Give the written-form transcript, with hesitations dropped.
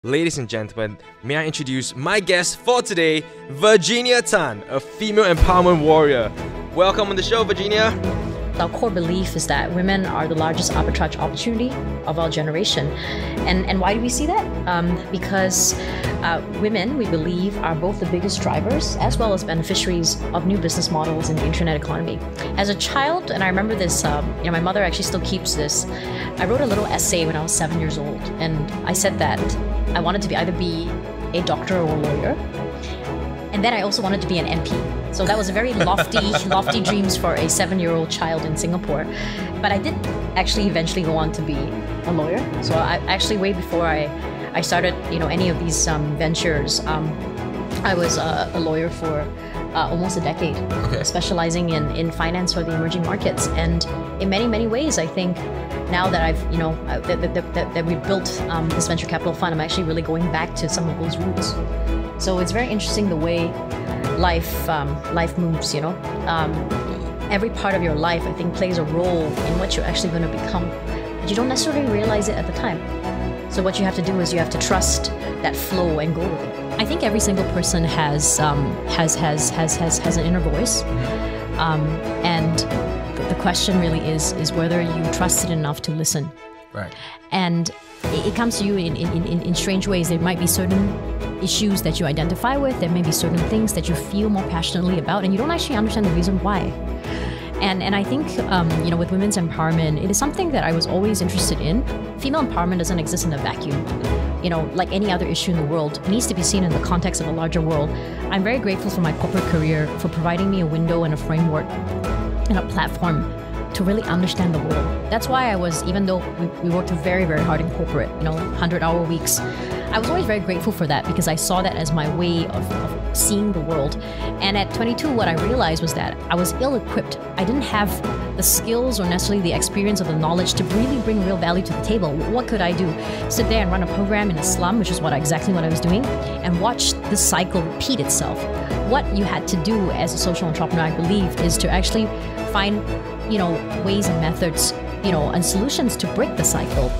Ladies and gentlemen, may I introduce my guest for today, Virginia Tan, a female empowerment warrior. Welcome on the show, Virginia. Our core belief is that women are the largest arbitrage opportunity of our generation. And why do we see that? Because women, we believe, are both the biggest drivers as well as beneficiaries of new business models in the internet economy. As a child, and I remember this, my mother actually still keeps this, I wrote a little essay when I was 7 years old, and I said that I wanted to either be a doctor or a lawyer. And then I also wanted to be an MP. So that was a very lofty dreams for a 7-year-old child in Singapore. But I did actually eventually go on to be a lawyer. So I actually, way before I started, any of these ventures, I was a lawyer for almost a decade, specializing in finance for the emerging markets. And in many, many ways, I think now that I've, that we've built this venture capital fund, I'm actually really going back to some of those roots. So it's very interesting the way life moves, Every part of your life, I think, plays a role in what you're actually going to become, but you don't necessarily realize it at the time. So what you have to do is you have to trust that flow and go with it. I think every single person has an inner voice, and the question really is whether you trust it enough to listen. Right. And it comes to you in strange ways. There might be certain issues that you identify with. There may be certain things that you feel more passionately about, and you don't actually understand the reason why. And I think, with women's empowerment, it is something that I was always interested in. Female empowerment doesn't exist in a vacuum. Like any other issue in the world, it needs to be seen in the context of a larger world. I'm very grateful for my corporate career for providing me a window and a framework and a platform to really understand the world. That's why I was, even though we worked very, very hard in corporate, 100-hour weeks, I was always very grateful for that because I saw that as my way of seeing the world. And at 22, what I realized was that I was ill-equipped. I didn't have the skills or necessarily the experience or the knowledge to really bring real value to the table. What could I do? Sit there and run a program in a slum, which is exactly what I was doing, and watch this cycle repeat itself. What you had to do as a social entrepreneur, I believe, is to actually find ways and methods, and solutions to break the cycle.